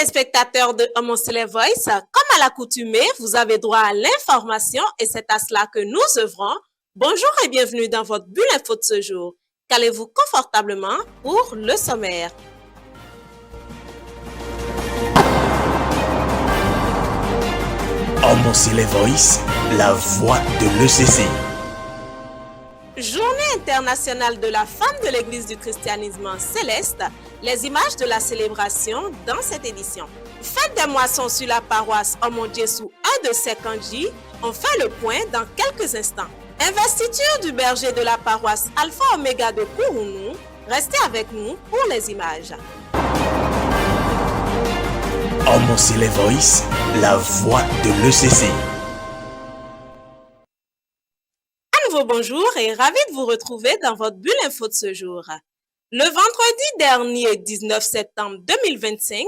téléspectateurs de Mon Voice, comme à l'accoutumée, vous avez droit à l'information et c'est à cela que nous œuvrons. Bonjour et bienvenue dans votre bulle info de ce jour. Calez-vous confortablement pour le sommaire. Mon Voice, la voix de l'ECC. Journée internationale de la femme de l'Église du christianisme céleste, les images de la célébration dans cette édition. Fête des moissons sur la paroisse Omon-Djessou 1 de Sekanji, on fait le point dans quelques instants. Investiture du berger de la paroisse Alpha Omega de Kourounou, restez avec nous pour les images. Mon Voice, la voix de l'ECC. Bonjour et ravi de vous retrouver dans votre bulle info de ce jour. Le vendredi dernier, 19 septembre 2025,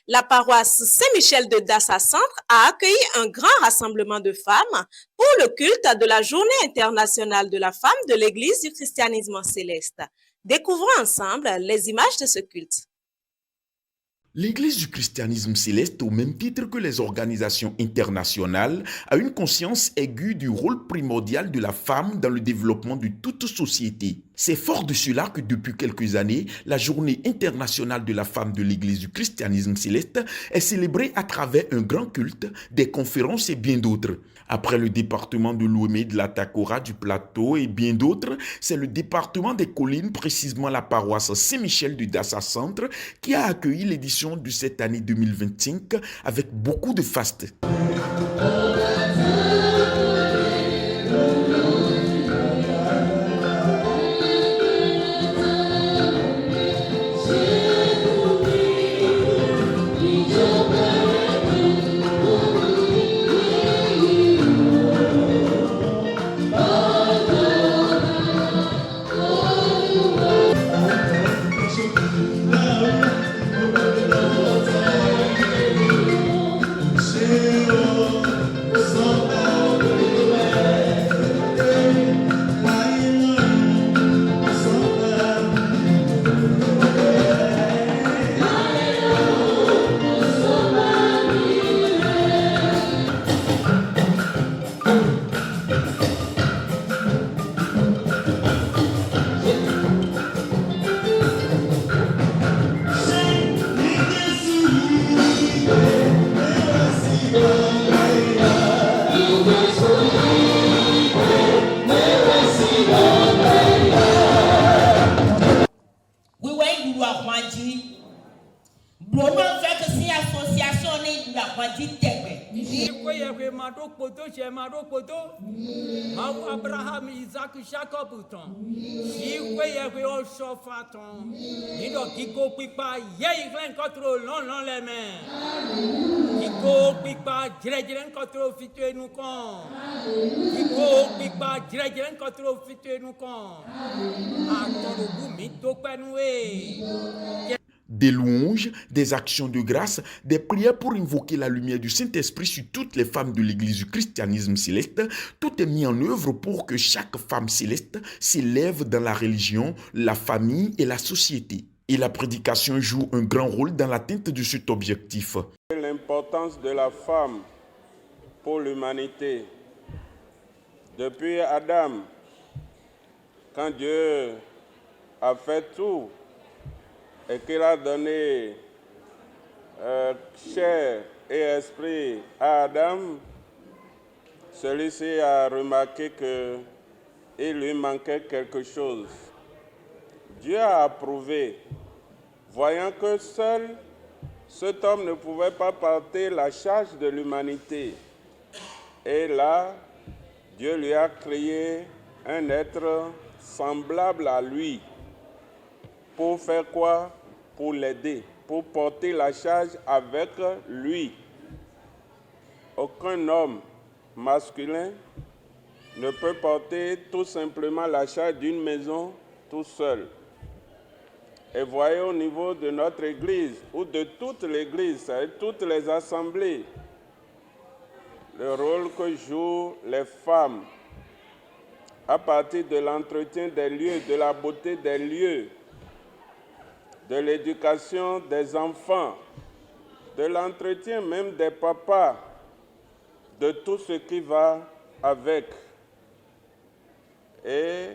la paroisse Saint-Michel de Dassa Centre a accueilli un grand rassemblement de femmes pour le culte de la Journée internationale de la femme de l'Église du christianisme céleste. Découvrons ensemble les images de ce culte. L'Église du christianisme céleste, au même titre que les organisations internationales, a une conscience aiguë du rôle primordial de la femme dans le développement de toute société. C'est fort de cela que depuis quelques années, la Journée internationale de la femme de l'Église du christianisme céleste est célébrée à travers un grand culte, des conférences et bien d'autres. Après le département de Lomé, de la Takora, du Plateau et bien d'autres, c'est le département des collines, précisément la paroisse Saint-Michel de Dassa Centre, qui a accueilli l'édition de cette année 2025 avec beaucoup de faste. Abraham, Isaac, Jacob, Sofaton, Nido Kiko Pipa, Yay, Control, non les mains. Kiko Pipa, Dredgen Control, Fitue nous con. Kiko Pipa, Dredgen Control, Fitue nous con. Attends, Mito Penoué. Des louanges, des actions de grâce, des prières pour invoquer la lumière du Saint-Esprit sur toutes les femmes de l'Église du christianisme céleste, tout est mis en œuvre pour que chaque femme céleste s'élève dans la religion, la famille et la société. Et la prédication joue un grand rôle dans l'atteinte de cet objectif. L'importance de la femme pour l'humanité. Depuis Adam, quand Dieu a fait tout, et qu'il a donné chair et esprit à Adam, celui-ci a remarqué qu'il lui manquait quelque chose. Dieu a approuvé, voyant que seul cet homme ne pouvait pas porter la charge de l'humanité. Et là, Dieu lui a créé un être semblable à lui. Pour faire quoi? Pour l'aider, pour porter la charge avec lui. Aucun homme masculin ne peut porter tout simplement la charge d'une maison tout seul. Et voyez au niveau de notre Église, ou de toute l'Église, et toutes les assemblées, le rôle que jouent les femmes à partir de l'entretien des lieux, de la beauté des lieux, de l'éducation des enfants, de l'entretien même des papas, de tout ce qui va avec. Et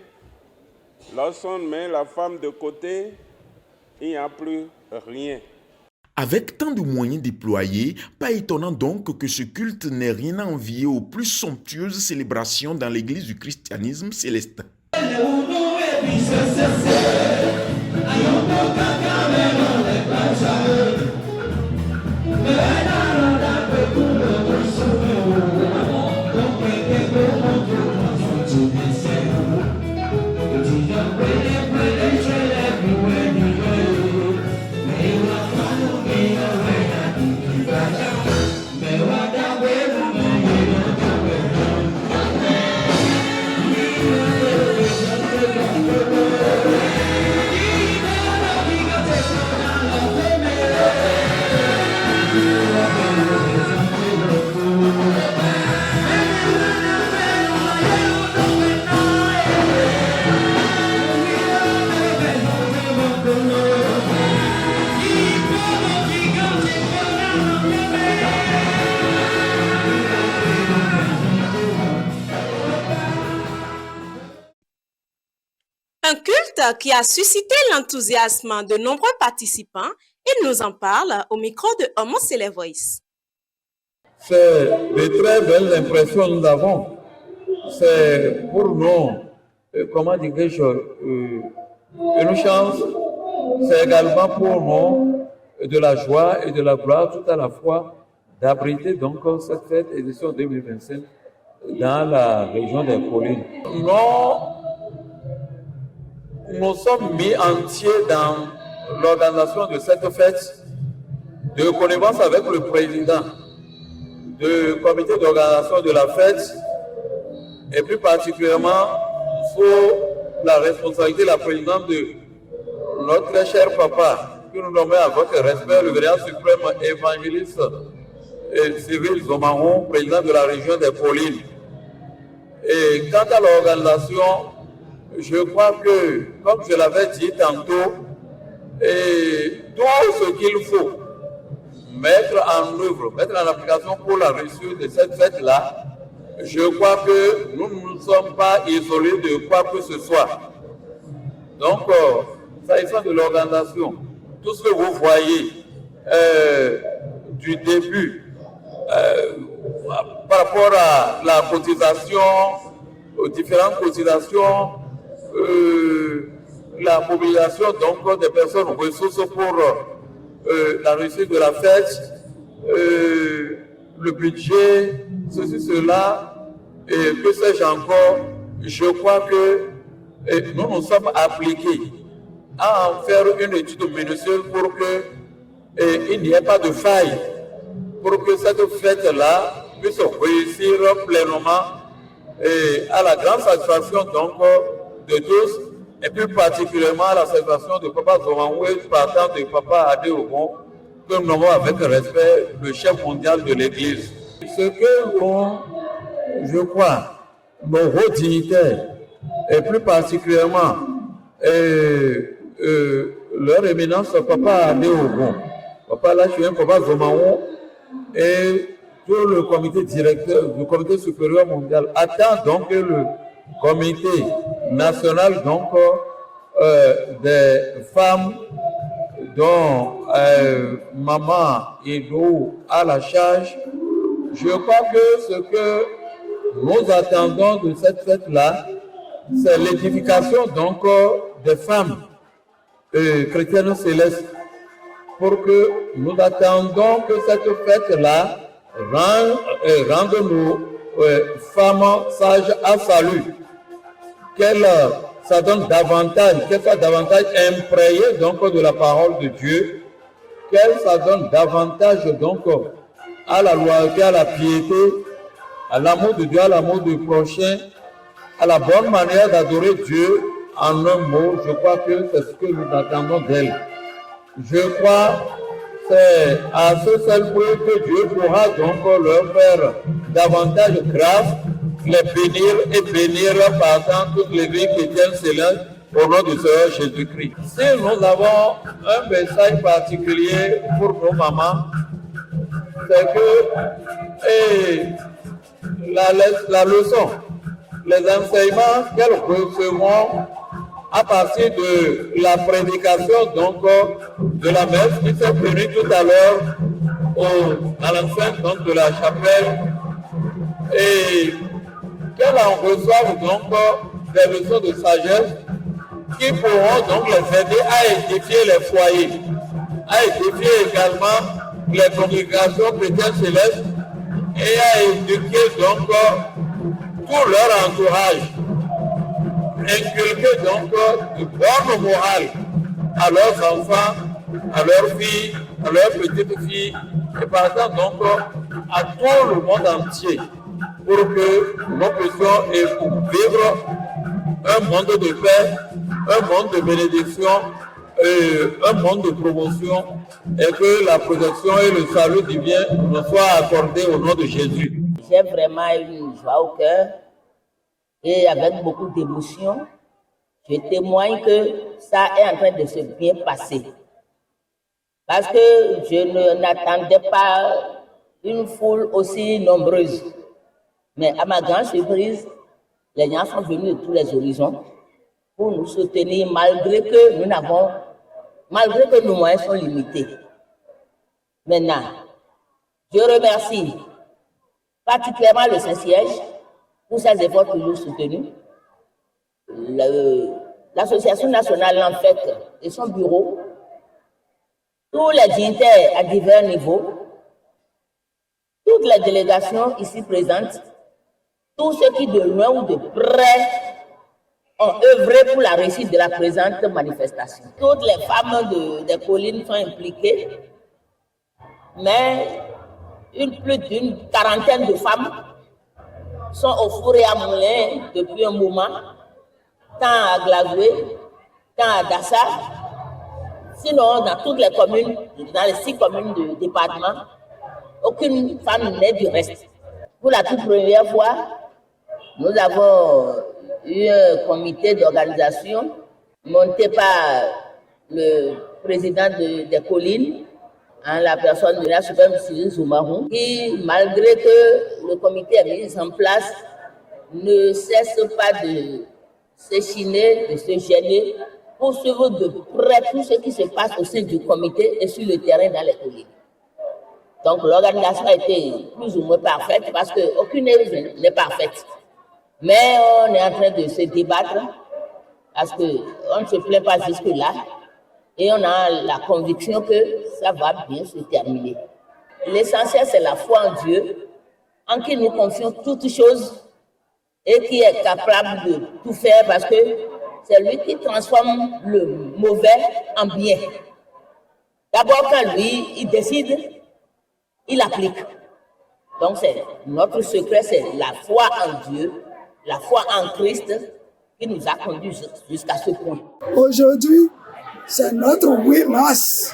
lorsqu'on met la femme de côté, il n'y a plus rien. Avec tant de moyens déployés, pas étonnant donc que ce culte n'ait rien à envier aux plus somptueuses célébrations dans l'église du christianisme céleste. Un culte qui a suscité l'enthousiasme de nombreux participants. Il nous en parle au micro de Homo Sele Voice. C'est de très belles impressions que nous avons. C'est pour nous, comment dirais-je, une chance. C'est également pour nous de la joie et de la gloire tout à la fois d'abriter donc cette fête édition 2025 dans la région des collines. Nous sommes mis entiers dans l'organisation de cette fête de connivence avec le président du comité d'organisation de la fête et plus particulièrement sous la responsabilité de la présidente de notre très cher papa que nous nommons avec respect le vénérat suprême évangéliste Cyril Zomaron, président de la région des collines. Et quant à l'organisation, je crois que, comme je l'avais dit tantôt, tout ce qu'il faut mettre en œuvre, mettre en application pour la réussite de cette fête-là, je crois que nous ne sommes pas isolés de quoi que ce soit. Donc, s'agissant de l'organisation, tout ce que vous voyez du début par rapport à la cotisation, aux différentes cotisations, la mobilisation donc des personnes ressources pour la réussite de la fête, le budget, ceci, cela, et que sais-je encore, je crois que nous nous sommes appliqués à en faire une étude minutieuse pour qu'il n'y ait pas de faille, pour que cette fête-là puisse réussir pleinement et à la grande satisfaction donc de tous, et plus particulièrement à la satisfaction de Papa Zomanwe, partant de Papa Adéogon, que nous nommons avec respect le chef mondial de l'Église. Ce que je crois, nos hauts dignitaires, et plus particulièrement leur éminence Papa Adéogon, Papa Lachouin, Papa Zomanwe, et tout le comité directeur du comité supérieur mondial attend donc que le comité national donc des femmes dont Maman Edo a la charge. Je crois que ce que nous attendons de cette fête-là, c'est l'édification donc des femmes chrétiennes célestes, pour que nous attendons que cette fête-là rende nos femmes sages à salut, qu'elles s'adonnent davantage, qu'elles soient davantage imprégnées donc de la parole de Dieu, qu'elles s'adonnent davantage donc à la loyauté, à la piété, à l'amour de Dieu, à l'amour du prochain, à la bonne manière d'adorer Dieu. En un mot, je crois que c'est ce que nous attendons d'elles. Je crois que c'est à ce seul prix que Dieu pourra donc leur faire davantage grâce, les bénir et bénir partant toutes les vies chrétiennes célestes au nom du Seigneur Jésus-Christ. Si nous avons un message particulier pour nos mamans, c'est que la leçon, les enseignements qu'elles recevront à partir de la prédication donc de la messe qui s'est tenue tout à l'heure à l'enceinte donc de la chapelle, et qu'elles en reçoivent donc des leçons de sagesse qui pourront donc les aider à édifier les foyers, à édifier également les congrégations chrétiennes célestes et à éduquer donc tout leur entourage, inculquer donc du bon moral à leurs enfants, à leurs filles, à leurs petites filles, et partant donc à tout le monde entier, pour que nous puissions vivre un monde de paix, un monde de bénédiction, un monde de promotion, et que la protection et le salut divin nous soient accordés au nom de Jésus. J'ai vraiment une joie au cœur et avec beaucoup d'émotion, je témoigne que ça est en train de se bien passer. Parce que je n'attendais pas une foule aussi nombreuse. Mais à ma grande surprise, les gens sont venus de tous les horizons pour nous soutenir malgré que nos moyens sont limités. Maintenant, je remercie particulièrement le Saint-Siège pour ses efforts toujours soutenus, l'Association nationale l'Enfec et son bureau, tous les dignitaires à divers niveaux, toutes les délégations ici présentes, tous ceux qui de loin ou de près ont œuvré pour la réussite de la présente manifestation. Toutes les femmes des collines sont impliquées, mais plus d'une quarantaine de femmes sont au four et à moulin depuis un moment, tant à Glazoué, tant à Dassa. Sinon, dans toutes les communes, dans les 6 communes du département, aucune femme n'est du reste. Pour la toute première fois, nous avons eu un comité d'organisation monté par le président des collines, en la personne de la Suprême Cyril Zoumarou, qui, malgré que le comité est mis en place, ne cesse pas de s'échiner, de se gêner pour suivre de près tout ce qui se passe au sein du comité et sur le terrain dans les collines. Donc l'organisation a été plus ou moins parfaite parce qu'aucune n'est parfaite. Mais on est en train de se débattre parce qu'on ne se plaint pas jusque-là. Et on a la conviction que ça va bien se terminer. L'essentiel, c'est la foi en Dieu, en qui nous confions toutes choses et qui est capable de tout faire parce que c'est lui qui transforme le mauvais en bien. D'abord, quand lui, il décide, il applique. Donc, notre secret, c'est la foi en Dieu, la foi en Christ qui nous a conduits jusqu'à ce point. Aujourd'hui, c'est notre 8 mars.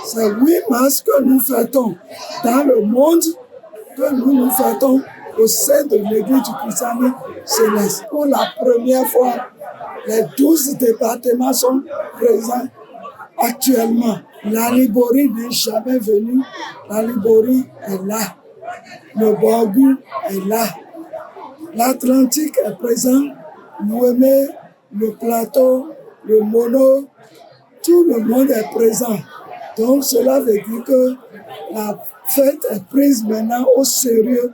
C'est 8 mars que nous fêtons dans le monde, que nous fêtons au sein de l'Église du christianisme céleste. Pour la première fois, les 12 départements sont présents actuellement. La Liborie n'est jamais venue. La Liborie est là. Le Borgou est là. L'Atlantique est présent. L'Ouémé, le Plateau, le Mono, tout le monde est présent. Donc cela veut dire que la fête est prise maintenant au sérieux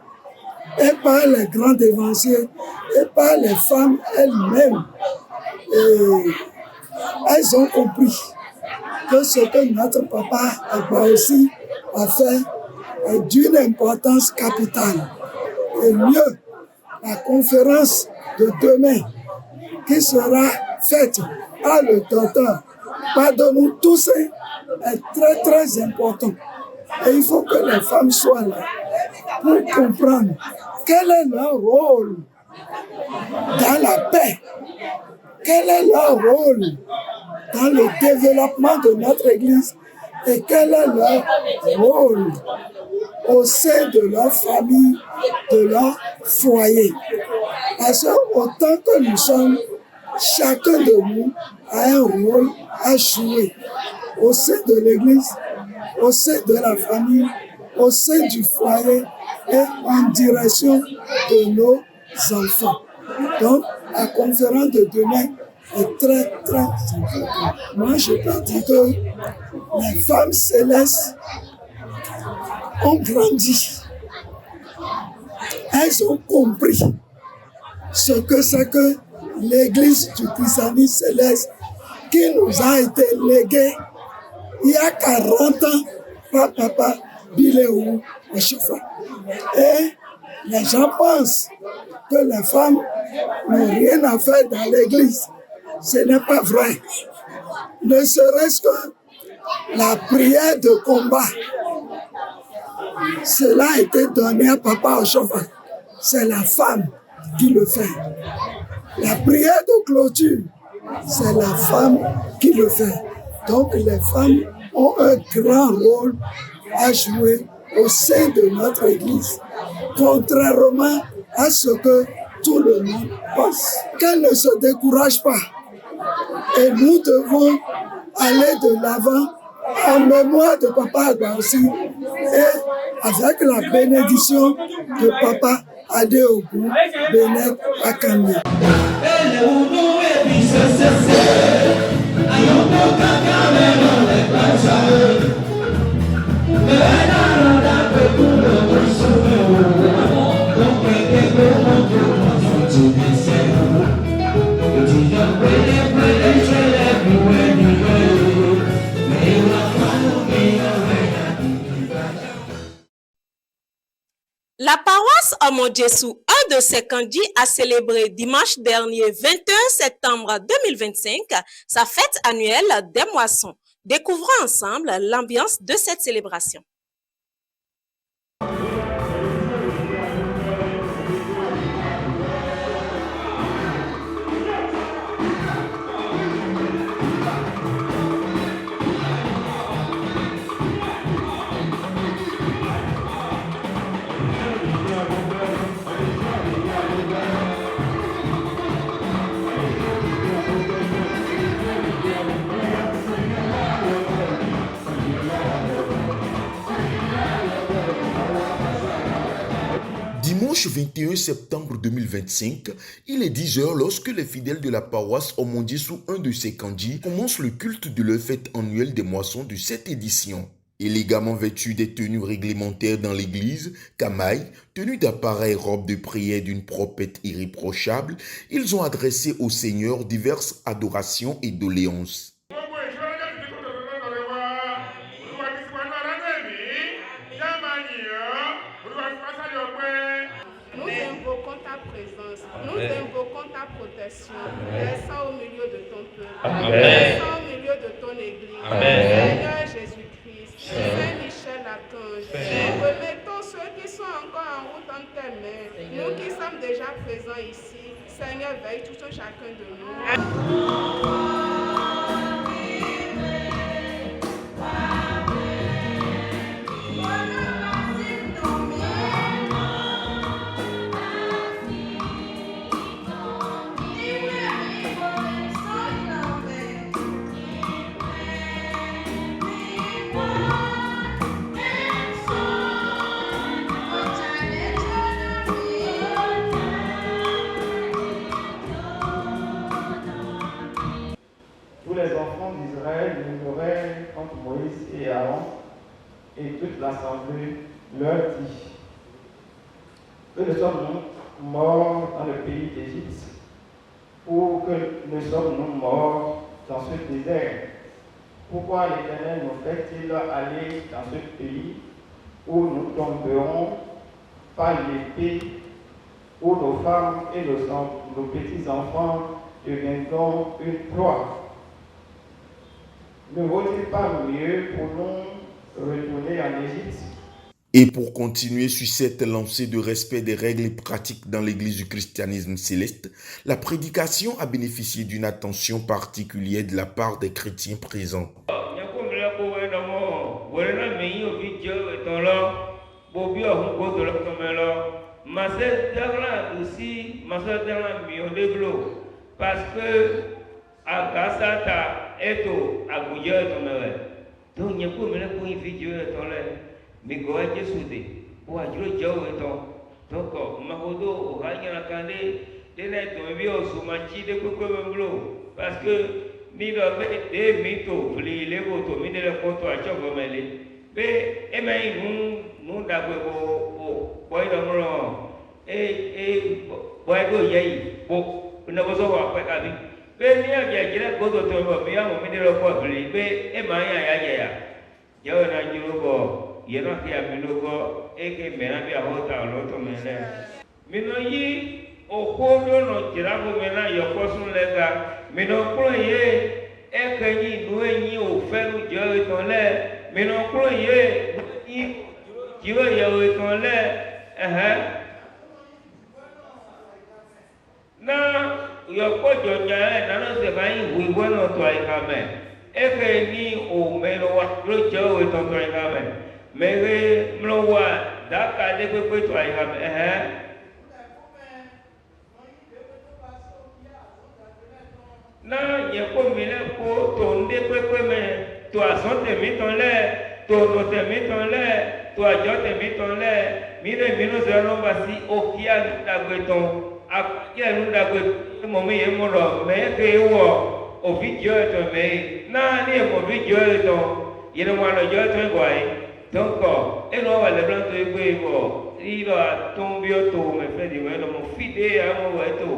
et par les grands dévanciers et par les femmes elles-mêmes. Et elles ont compris que ce que notre papa aussi a fait est d'une importance capitale. Et mieux, la conférence de demain qui sera faite par le docteur Pardonne-nous tous est très très important. Et il faut que les femmes soient là pour comprendre quel est leur rôle dans la paix, quel est leur rôle dans le développement de notre Église et quel est leur rôle au sein de leur famille, de leur foyer. Parce que autant que nous sommes, chacun de nous a un rôle à jouer au sein de l'Église, au sein de la famille, au sein du foyer et en direction de nos enfants. Donc, la conférence de demain est très, très importante. Moi, je peux dire que les femmes célestes ont grandi. Elles ont compris ce que c'est que l'Église du christianisme céleste qui nous a été léguée il y a 40 ans par Papa Biléou Ochofa. Et les gens pensent que les femmes n'ont rien à faire dans l'Église. Ce n'est pas vrai. Ne serait-ce que la prière de combat, cela a été donné à Papa Ochofa. C'est la femme qui le fait. La prière de clôture, c'est la femme qui le fait. Donc les femmes ont un grand rôle à jouer au sein de notre Église, contrairement à ce que tout le monde pense. Qu'elles ne se découragent pas. Et nous devons aller de l'avant en mémoire de Papa Agbaossi et avec la bénédiction de Papa Adéogu Benet Akami. La paroisse Omo-Djesu, un de ses candidats, a célébré dimanche dernier 21 septembre 2025 sa fête annuelle des moissons. Découvrons ensemble l'ambiance de cette célébration. Dimanche 21 septembre 2025, il est 10h lorsque les fidèles de la paroisse Omo-Djesu, un de ses candidats, commencent le culte de leur fête annuelle des moissons de cette édition. Élégamment vêtus des tenues réglementaires dans l'église, camaï, tenues d'appareil, robes de prière d'une propreté irréprochable, ils ont adressé au Seigneur diverses adorations et doléances. Nous invoquons ta présence, nous invoquons ta protection. Descends au milieu de ton peuple, descends au milieu de ton église. Seigneur Jésus-Christ, Saint Michel Archange, nous remettons ceux qui sont encore en route entre tes mains. Nous qui sommes déjà présents ici, Seigneur, veille tout un chacun de nous. Tous les enfants d'Israël murmuraient contre Moïse et Aaron, et toute l'assemblée leur dit: que ne sommes-nous morts dans le pays d'Égypte, ou que ne sommes-nous morts dans ce désert? Pourquoi l'Éternel nous fait-il aller dans ce pays où nous tomberons par l'épée, où nos femmes et nos petits-enfants deviendront une proie? Ne vaut-il pas mieux pour nous retourner en Égypte? Et pour continuer sur cette lancée de respect des règles et pratiques dans l'église du christianisme céleste, la prédication a bénéficié d'une attention particulière de la part des chrétiens présents. Parce que Agasata eto aguja etomere. Donc n'y a pas de pour une vidéo étonné. Migoa Jesude, ou à Juro Joe et donc, Mahodo, ou Hanyana Kande, Denet, Mebio, Sumachi, de Coco, parce que ni le fait des mythos, les motos, mine le photo à Chocomele, mais nous d'abord, boy de et boy go yay, pour ne vous avoir pas qu'à dire. Mais il y a des gens qui ont été mis le photo, mais et Maya, Yona Jurugo, Yenoki Abilugo, Eke Menabia Hota, Loto Mene. Minoyi, Okodo no Jirago Mena, your person letter. Mino Proye, Ekani, Nueni, O Fenu Joy Tonle, Mino Proye, Joy Tonle, Now, your coach on your head, none of the vine, we went on to Ikame. Ekani, O Melo, Joy Tonle, Mere Mloa, Daka, they will go to Ikame, Na yeko mine ko to nde pepe me to asonte mi ton le to note mi ton le to ajote mi ton le mine mino se no basi o kia dagbeton akia nu dagbe mo mi e mo ro me ke wo o video to me na ni mo video to yeno mo lo jo to gwa donc e no va le blanc to egbe wo ilo atombio to me fe di mo mo fide amo we to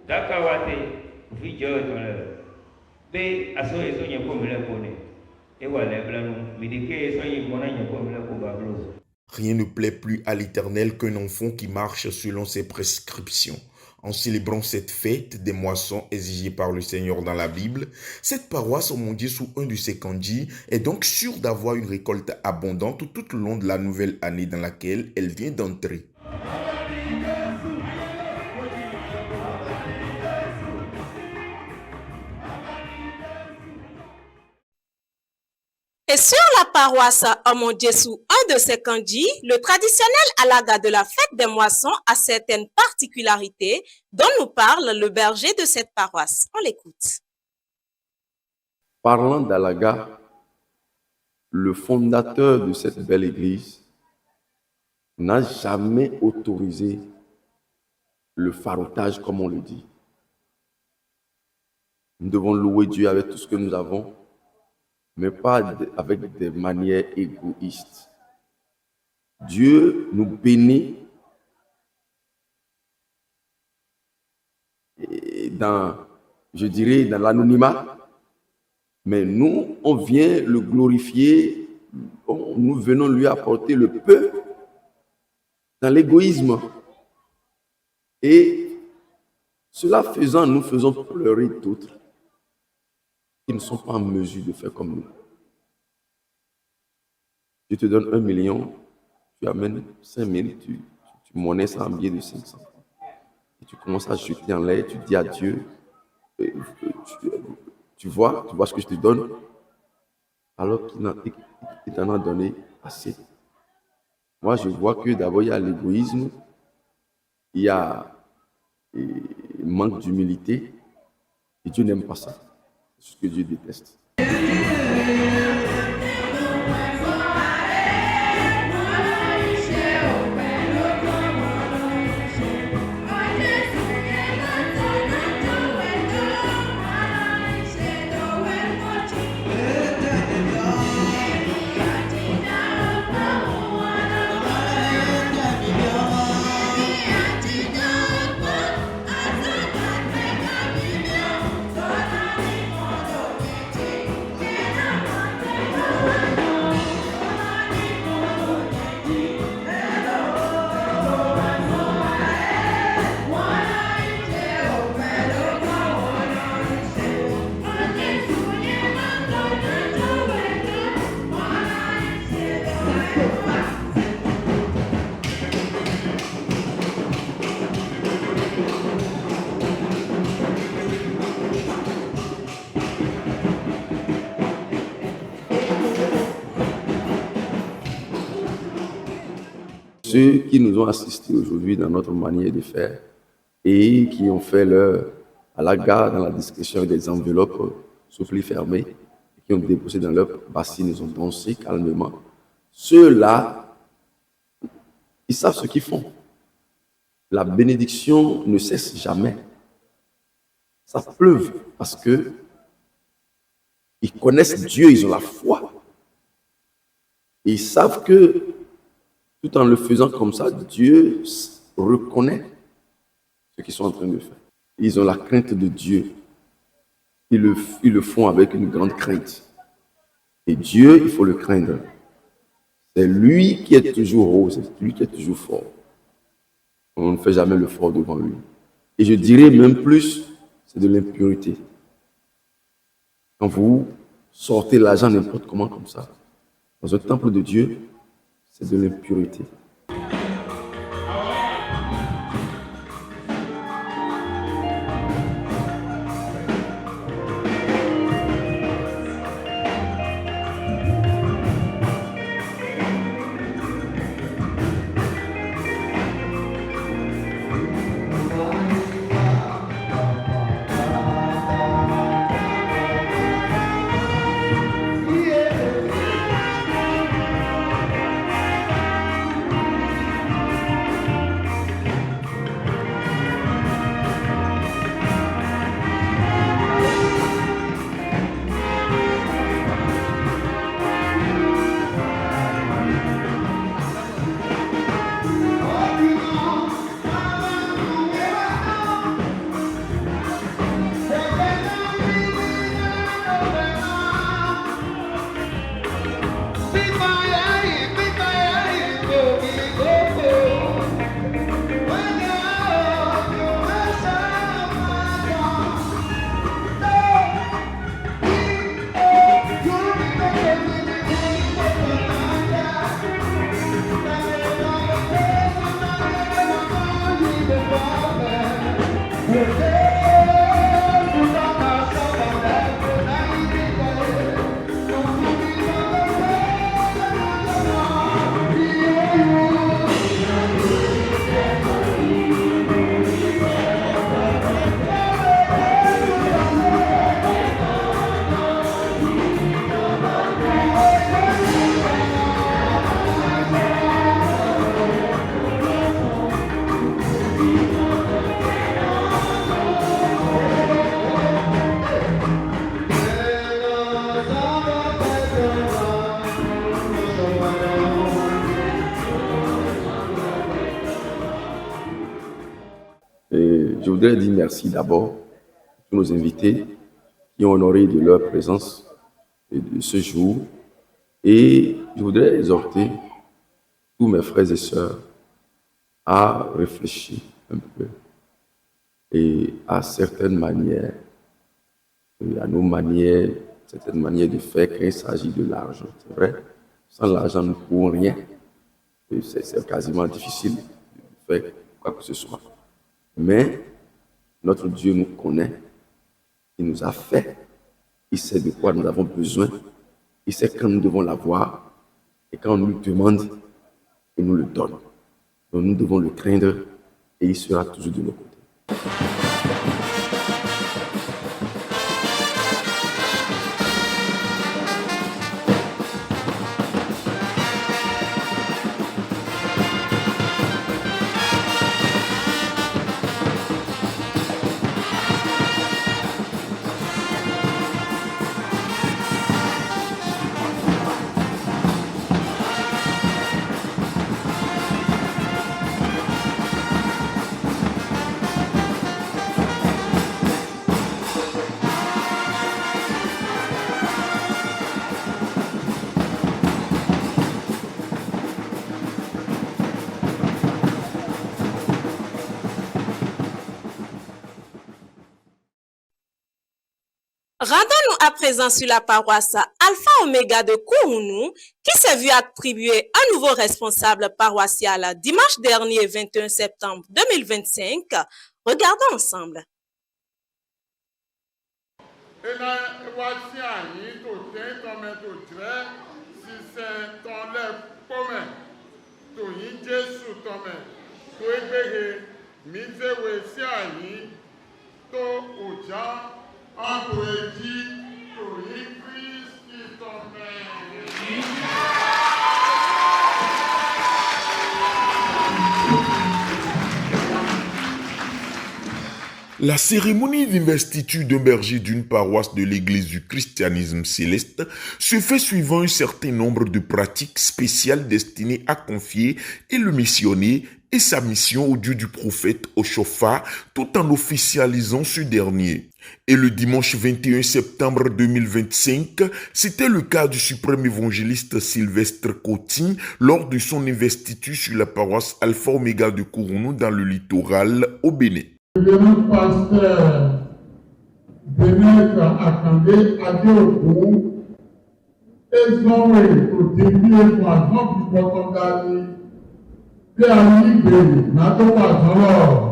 dakawate. Rien ne plaît plus à l'Éternel qu'un enfant qui marche selon ses prescriptions. En célébrant cette fête des moissons exigée par le Seigneur dans la Bible, cette paroisse, omongée sous un de ses kanji, est donc sûre d'avoir une récolte abondante tout le long de la nouvelle année dans laquelle elle vient d'entrer. Et sur la paroisse Omondjesou, un de ses kanji, le traditionnel alaga de la fête des moissons a certaines particularités dont nous parle le berger de cette paroisse. On l'écoute. Parlant d'alaga, le fondateur de cette belle église n'a jamais autorisé le farotage comme on le dit. Nous devons louer Dieu avec tout ce que nous avons, mais pas avec des manières égoïstes. Dieu nous bénit dans, je dirais, dans l'anonymat, mais nous, on vient le glorifier, nous venons lui apporter le peu dans l'égoïsme. Et cela faisant, nous faisons pleurer d'autres qui ne sont pas en mesure de faire comme nous. Je te donne 1 million, tu amènes 5 000, tu monnaies ça en billet de 500. Et tu commences à jeter en l'air, tu dis à Dieu, tu vois ce que je te donne, alors qu'il t'en a donné assez. Moi, je vois que d'abord, il y a l'égoïsme, il y a le manque d'humilité, et Dieu n'aime pas ça. C'est ce que Dieu déteste. Ceux qui nous ont assistés aujourd'hui dans notre manière de faire et qui ont fait leur alaga dans la discrétion des enveloppes soufflées fermées, qui ont déposé dans leur bassine, ils ont dansé calmement. Ceux-là Ils savent ce qu'ils font. La bénédiction ne cesse jamais. Ça pleuve parce que ils connaissent Dieu, ils ont la foi. Et ils savent que tout en le faisant comme ça, Dieu reconnaît ce qu'ils sont en train de faire. Ils ont la crainte de Dieu. Ils le font avec une grande crainte. Et Dieu, il faut le craindre. C'est lui qui est toujours haut, c'est lui qui est toujours fort. On ne fait jamais le fort devant lui. Et je dirais même plus, c'est de l'impureté. Quand vous sortez l'argent n'importe comment comme ça, dans un temple de Dieu, c'est de l'impureté. Je voudrais dire merci d'abord à tous nos invités qui ont honoré de leur présence de ce jour. Et je voudrais exhorter tous mes frères et sœurs à réfléchir un peu et à certaines manières, à nos manières, certaines manières de faire quand il s'agit de l'argent. C'est vrai, sans l'argent, nous ne pouvons rien. C'est quasiment difficile de faire quoi que ce soit. Mais notre Dieu nous connaît, il nous a fait, il sait de quoi nous avons besoin, il sait quand nous devons l'avoir, et quand on nous le demande, il nous le donne. Donc nous devons le craindre, et il sera toujours de nos côtés. Rendons-nous à présent sur la paroisse Alpha Oméga de Kourounou, qui s'est vu attribuer un nouveau responsable paroissial dimanche dernier 21 septembre 2025. Regardons ensemble. La cérémonie d'investiture d'un berger d'une paroisse de l'Église du christianisme céleste se fait suivant un certain nombre de pratiques spéciales destinées à confier et le missionner et sa mission au Dieu du prophète au chauffard tout en officialisant ce dernier. Et le dimanche 21 septembre 2025, c'était le cas du suprême évangéliste Sylvestre Cotin lors de son investiture sur la paroisse Alpha Omega de Cournou dans le littoral au Bénin. Le pasteur Benek Akandé Adeoku ezonwe odebie kwa zon bikoko dali bí a ní ìbéèrè látó wà sọ́rọ̀.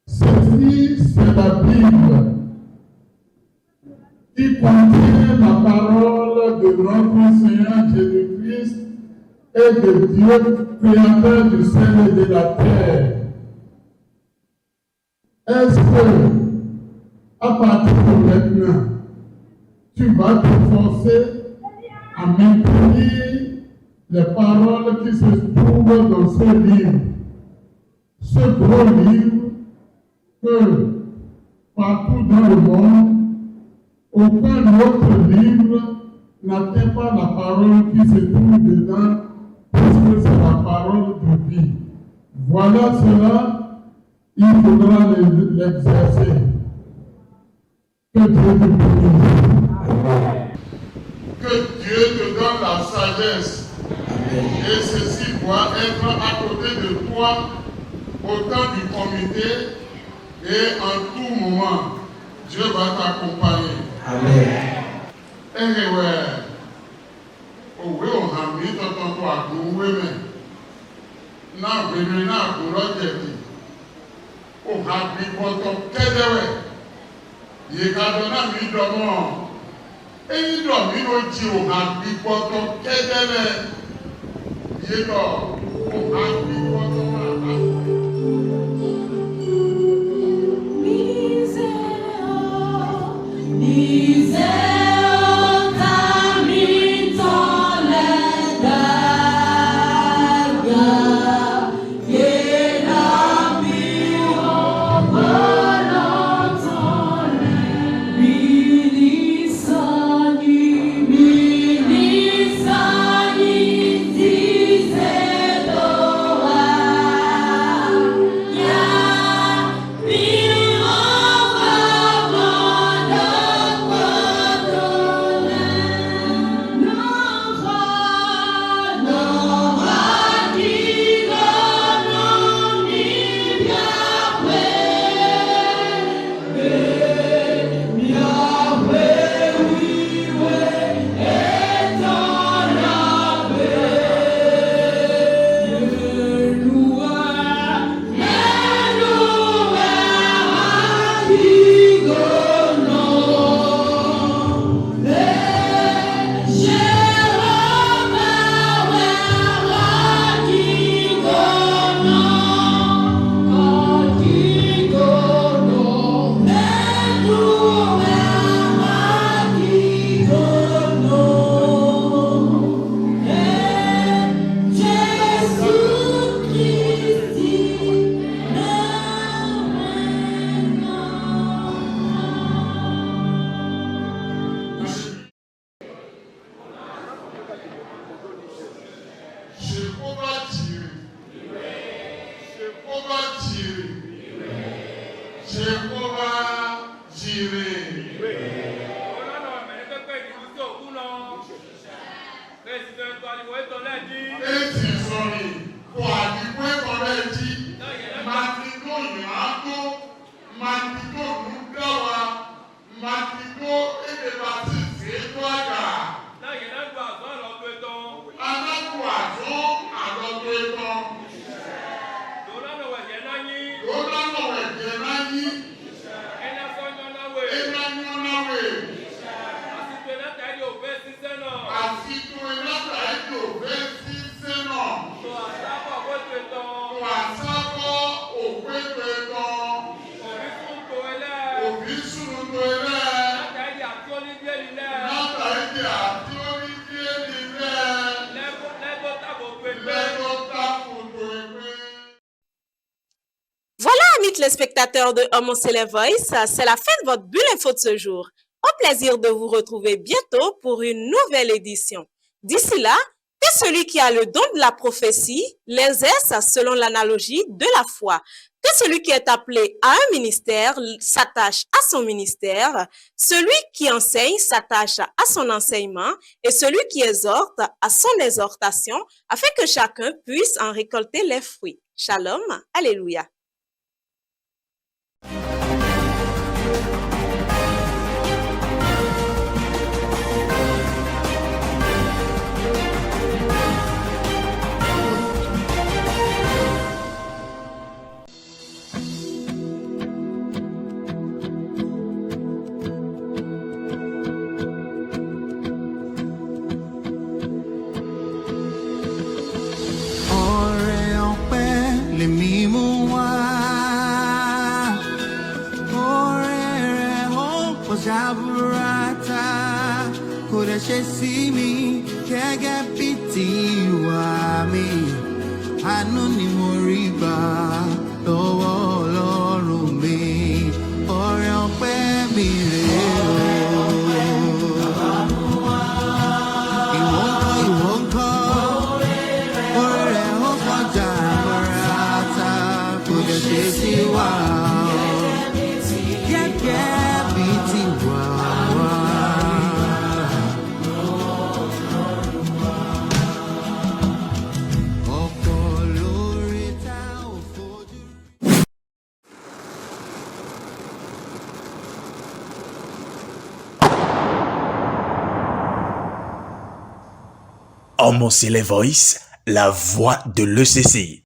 Ceci, c'est la Bible qui contient la parole de notre Seigneur Jésus-Christ et de Dieu, créateur du ciel et de la terre. Est-ce que, à partir de maintenant, tu vas te forcer à maintenir les paroles qui se trouvent dans ce livre, ce gros livre que partout dans le monde, aucun autre livre n'atteint pas la parole qui se trouve dedans, puisque c'est la parole de vie. Voilà cela, il faudra l'exercer. Que Dieu te bénisse. Que Dieu te donne la sagesse. Et ceci doit être à côté de toi au temps du comité et en tout moment. Dieu va t'accompagner. Amen. Anyway, we on have meet to our women. Now we will not go to o have been bottom kedewe. Ye kadona mi domo. Eyi do mi no ji o have been bottom kedewe. Ye do o have been bottom. téléspectateurs de Homo Célé Voice, c'est la fin de votre bulle info de ce jour. Au plaisir de vous retrouver bientôt pour une nouvelle édition. D'ici là, que celui qui a le don de la prophétie l'exerce selon l'analogie de la foi. Que celui qui est appelé à un ministère s'attache à son ministère, celui qui enseigne s'attache à son enseignement et celui qui exhorte à son exhortation afin que chacun puisse en récolter les fruits. Shalom, alléluia. Jaburata kò dẹ̀ ṣe sí mi gẹ́gẹ́ bí tiwa mi àánú ni mo rí gbà lọ́wọ́ Ọlọ́run mi ọrẹ ọpẹ́ mi rèé o. Ìwọ ńkọ́ oore rẹ̀ ó kọjá jaburata kò dẹ̀ ṣe sí wa gẹ́gẹ́ bí tiwa. Homo Célé Voice, la voix de l'ECC.